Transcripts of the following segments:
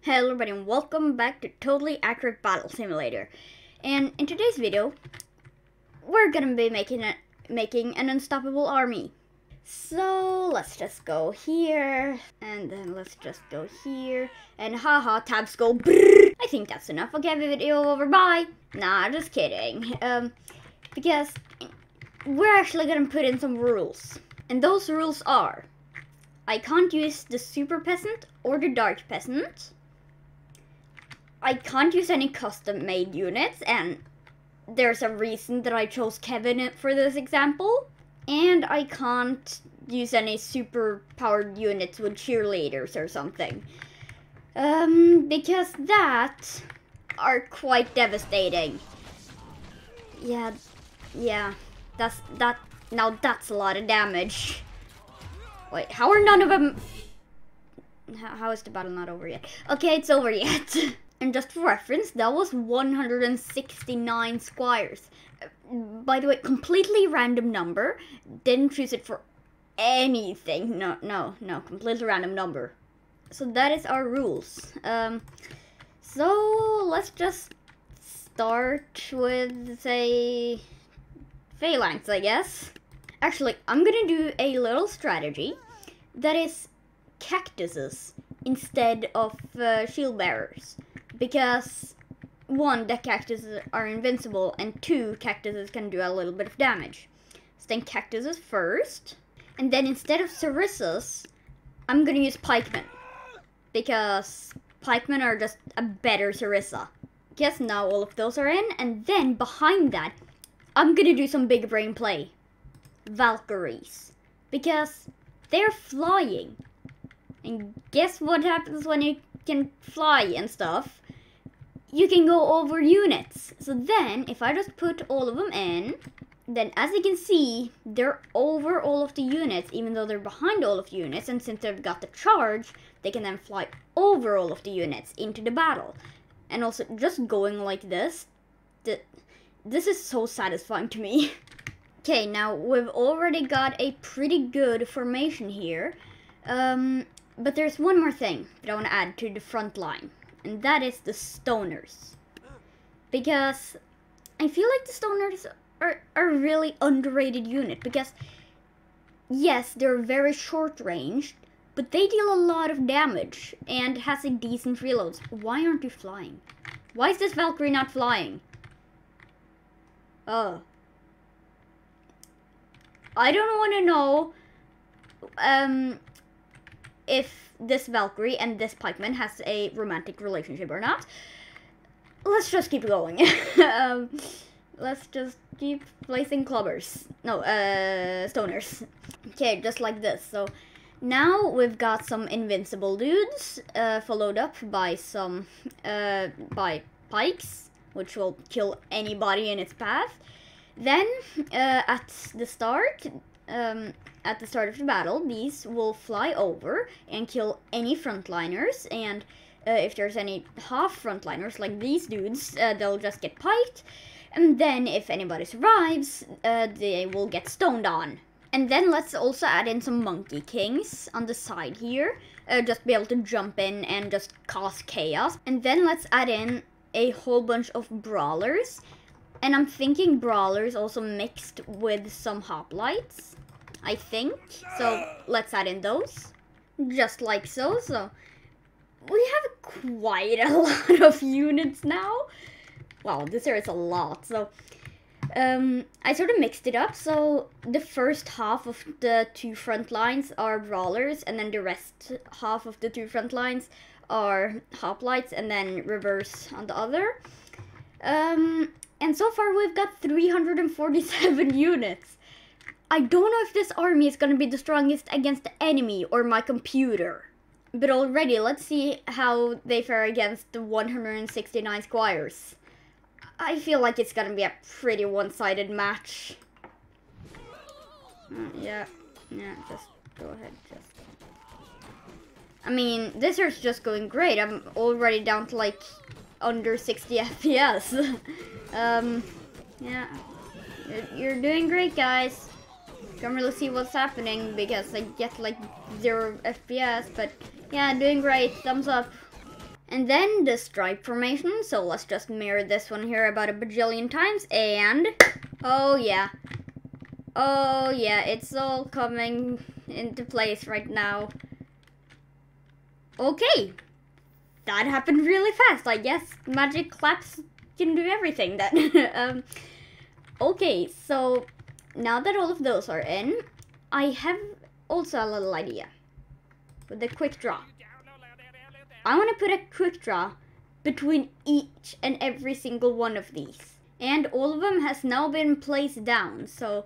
Hello everybody and welcome back to Totally Accurate Battle Simulator. And in today's video, we're gonna be making an unstoppable army. So let's just go here, and then let's just go here, and haha, tabs go brrrr. I think that's enough. Okay, video over, bye. Nah, just kidding. Because we're actually gonna put in some rules. And those rules are, I can't use the Super Peasant or the Dark Peasant. I can't use any custom-made units, and there's a reason that I chose Kevin for this example. And I can't use any super-powered units with cheerleaders or something. Because that are quite devastating. Yeah, now that's a lot of damage. Wait, how are none of them... How is the battle not over yet? Okay, it's over yet. And just for reference, that was 169 squires. By the way, completely random number. Didn't choose it for anything. No, completely random number. So that is our rules. So let's just start with, say, phalanx, I guess. Actually, I'm gonna do a little strategy that is cactuses instead of shield bearers. Because, one, the cactuses are invincible, and two, cactuses can do a little bit of damage. So then cactuses first, and then instead of sarissas, I'm gonna use pikemen. Because pikemen are just a better sarissa. Guess now all of those are in, and then behind that, I'm gonna do some big brain play. Valkyries. Because they're flying. And guess what happens when you can fly and stuff? You can go over units. So then, if I just put all of them in, then as you can see, they're over all of the units, even though they're behind all of the units. And since they've got the charge, they can then fly over all of the units into the battle. And also, just going like this, this is so satisfying to me. Okay, now we've already got a pretty good formation here. But there's one more thing that I want to add to the front line. And that is the stoners. Because I feel like the stoners are a really underrated unit. Because, yes, they're very short ranged, but they deal a lot of damage and has a decent reloads. Why aren't you flying? Why is this Valkyrie not flying? Oh. I don't want to know if this Valkyrie and this pikeman has a romantic relationship or not. Let's just keep going. Let's just keep placing clubbers. No, stoners. Okay, just like this. So now we've got some invincible dudes, followed up by some by pikes, which will kill anybody in its path. Then at the start of the battle, these will fly over and kill any frontliners, and if there's any half frontliners like these dudes, they'll just get piked, and then if anybody survives, they will get stoned on. And then let's also add in some monkey kings on the side here, just be able to jump in and just cause chaos. And then let's add in a whole bunch of brawlers, and I'm thinking brawlers also mixed with some hoplites, I think. So let's add in those, just like so. So we have quite a lot of units now. Wow, this here is a lot. So I sort of mixed it up. So the first half of the two front lines are brawlers, and then the rest half of the two front lines are hoplites, and then reverse on the other. And so far we've got 347 units. I don't know if this army is going to be the strongest against the enemy or my computer. But already, let's see how they fare against the 169 squires. I feel like it's going to be a pretty one-sided match. Yeah, just go ahead. I mean, this is just going great. I'm already down to like under 60 FPS. Yeah, you're doing great, guys. Can't really see what's happening because I get like 0 FPS, but yeah, doing great. Thumbs up. And then the stripe formation, so let's just mirror this one here about a bajillion times, and oh yeah, it's all coming into place right now. Okay, that happened really fast. I guess magic claps can do everything then. Okay, so now that all of those are in, I have also a little idea with the quick draw. I want to put a quick draw between each and every single one of these. And all of them has now been placed down. So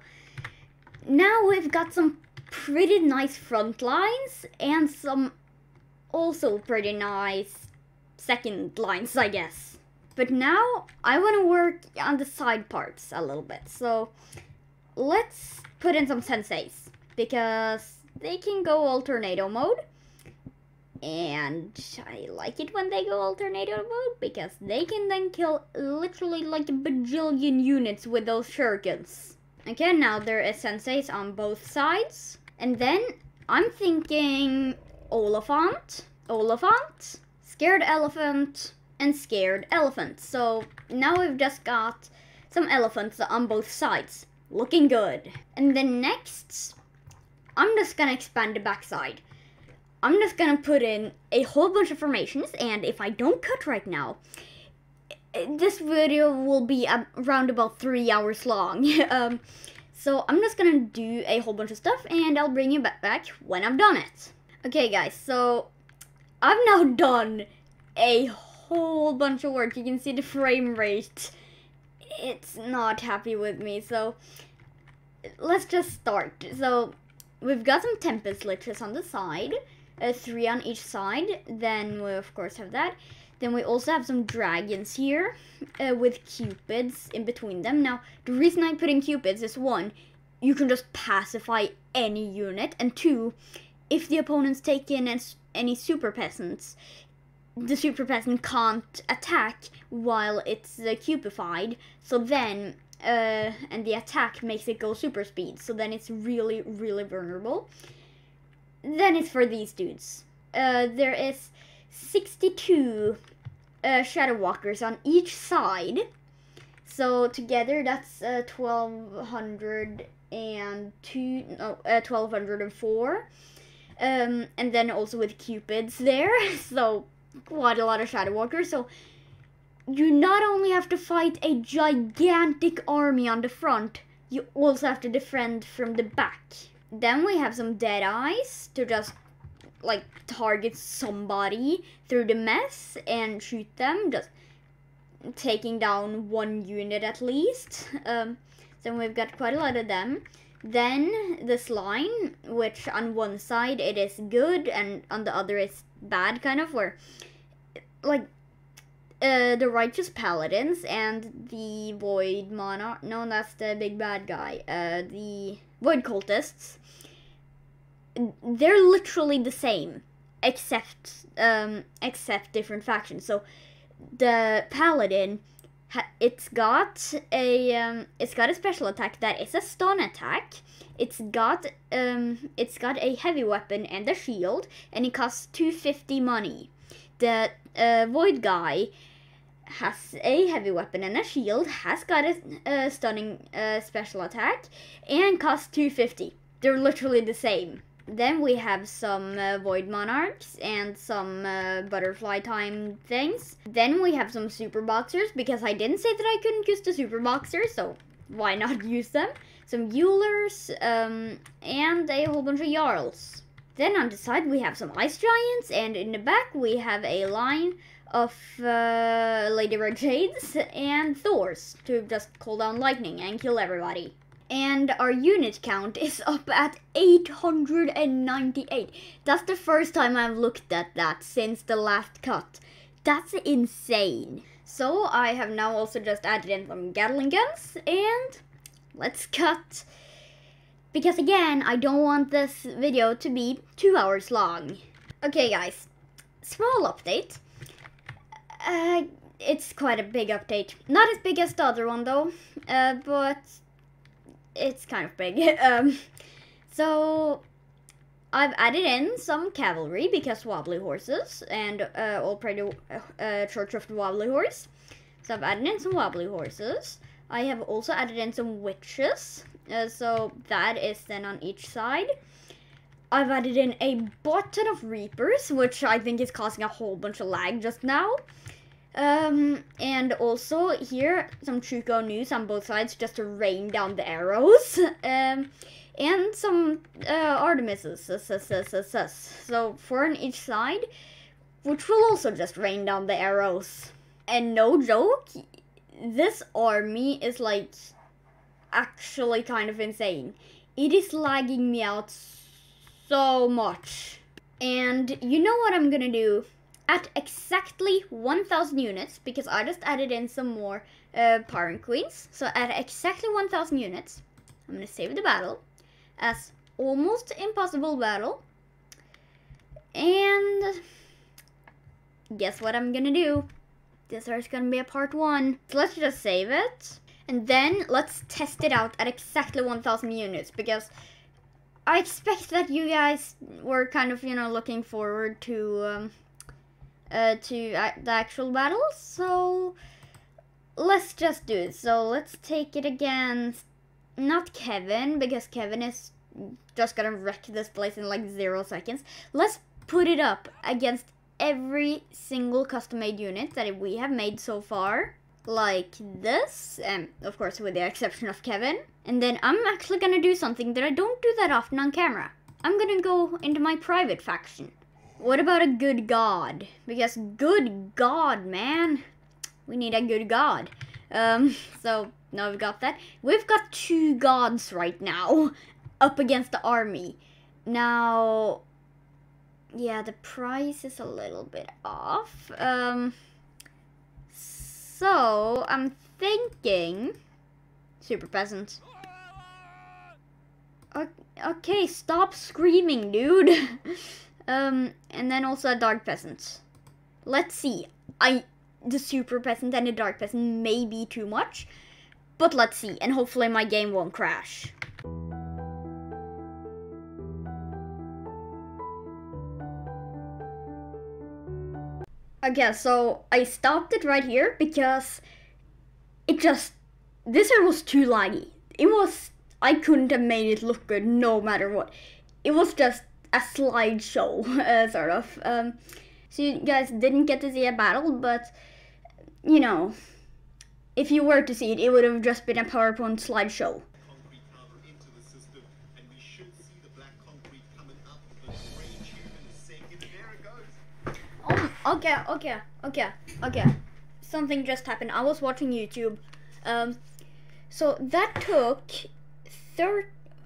now we've got some pretty nice front lines and some also pretty nice second lines, I guess. But now I want to work on the side parts a little bit. So let's put in some senseis because they can go all tornado mode. And I like it when they go alternator mode because they can then kill literally like a bajillion units with those shurikens. Okay, now there is senseis on both sides. And then I'm thinking Oliphant, Scared Elephant, and Scared Elephant. So now we've just got some elephants on both sides. Looking good. And then next, I'm just gonna expand the backside. I'm just gonna put in a whole bunch of formations, and if I don't cut right now, this video will be around about 3 hours long. So I'm just gonna do a whole bunch of stuff, and I'll bring you back when I've done it. Okay guys, so I've now done a whole bunch of work. You can see the frame rate. It's not happy with me, so let's just start. So we've got some Tempest Liches on the side. 3 on each side. Then we of course have that. Then we also have some dragons here with cupids in between them. Now the reason I put in cupids is 1, you can just pacify any unit, and 2, if the opponents take in any super peasants, the super peasant can't attack while it's cupified, so then and the attack makes it go super speed, so then it's really vulnerable. Then it's for these dudes. There is 62 Shadow Walkers on each side. So together that's 1204. And then also with Cupids there. So quite a lot of Shadow Walkers. So you not only have to fight a gigantic army on the front, you also have to defend from the back. Then we have some Deadeyes to just, like, target somebody through the mess and shoot them, just taking down 1 unit at least. So we've got quite a lot of them. Then this line, which on one side it is good and on the other it's bad, kind of, where, like, the Righteous Paladins and the Void Monarch, no, that's the big bad guy, the Void Cultists, they're literally the same, except different factions. So the Paladin, it's got a special attack that is a stun attack. It's got a heavy weapon and a shield, and it costs 250 money. The Void guy has a heavy weapon and a shield, has got a stunning special attack, and costs 250. They're literally the same. Then we have some Void Monarchs and some Butterfly Time things. Then we have some Super Boxers, because I didn't say that I couldn't use the Super Boxers, so why not use them? Some Eulers, and a whole bunch of Jarls. Then on the side we have some Ice Giants, and in the back we have a line of Lady Red Shades and Thors to just call down lightning and kill everybody. And our unit count is up at 898. That's the first time I've looked at that since the last cut. That's insane. So I have now also just added in some Gatling guns, and let's cut. Because again, I don't want this video to be 2 hours long. Okay guys, small update. It's quite a big update. Not as big as the other one though, but it's kind of big. So I've added in some cavalry because wobbly horses and all pretty Church of the Wobbly Horse. So I've added in some wobbly horses. I have also added in some witches. So that is then on each side. I've added in a button of reapers, which I think is causing a whole bunch of lag just now. And also here some Chuko news on both sides just to rain down the arrows. And some Artemises. So 4 on each side, which will also just rain down the arrows. And no joke, this army is like actually kind of insane. It is lagging me out so much. And you know what I'm gonna do? At exactly 1,000 units, because I just added in some more Pirate Queens. So at exactly 1,000 units, I'm gonna save the battle as almost impossible battle. And guess what I'm gonna do? This is gonna be a part 1. So let's just save it. And then let's test it out at exactly 1,000 units, because I expect that you guys were kind of, looking forward to the actual battle. So let's just do it. So let's take it against not Kevin, because Kevin is just gonna wreck this place in like 0 seconds. Let's put it up against every single custom-made unit that we have made so far. Like this, and of course with the exception of Kevin. And then I'm actually gonna do something that I don't do that often on camera. I'm gonna go into my private faction. What about a good god? Because good god, man. We need a good god. So now we've got that. We've got 2 gods right now up against the army. Now, yeah, the price is a little bit off. So I'm thinking Super Peasant. Okay, stop screaming, dude. And then also a Dark Peasant. Let's see. The Super Peasant and the Dark Peasant may be too much, but let's see. And hopefully my game won't crash. Okay, so I stopped it right here because this one was too laggy. I couldn't have made it look good no matter what. It was just a slideshow, sort of. So you guys didn't get to see a battle, but, if you were to see it, it would have just been a PowerPoint slideshow. Okay. Something just happened. I was watching YouTube. So that took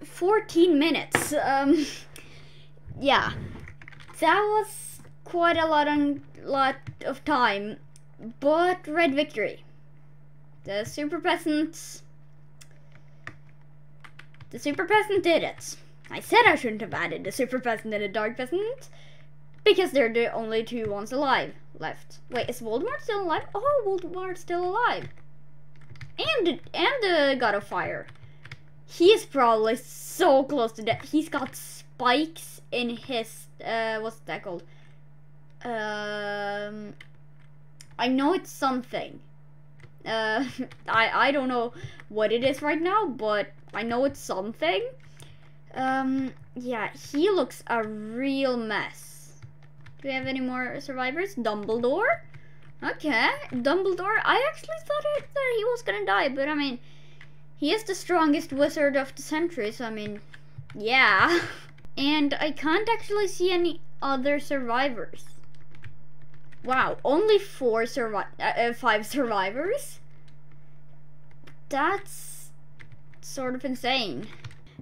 14 minutes. Yeah, that was quite a lot of time, but red victory. The Super Peasant did it. I said I shouldn't have added the Super Peasant and the Dark Peasant, because they're the only 2 ones alive left. Wait, is Voldemort still alive? Oh, Voldemort's still alive. And the God of Fire. He is probably so close to death. He's got spikes in his, what's that called? I know it's something. I don't know what it is right now, but I know it's something. Yeah, he looks a real mess. Do we have any more survivors? Dumbledore? Okay, Dumbledore. I actually thought that he was gonna die, but I mean, he is the strongest wizard of the century, so I mean, yeah. And I can't actually see any other survivors. Wow, only 5 survivors? That's sort of insane.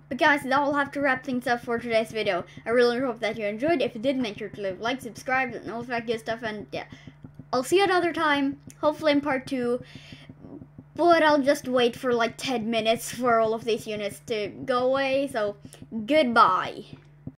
But guys, that will have to wrap things up for today's video. I really hope that you enjoyed. If you did, make sure to leave a like, subscribe, and all that good stuff. And yeah, I'll see you another time, hopefully in part 2. But I'll just wait for like 10 minutes for all of these units to go away. So, goodbye.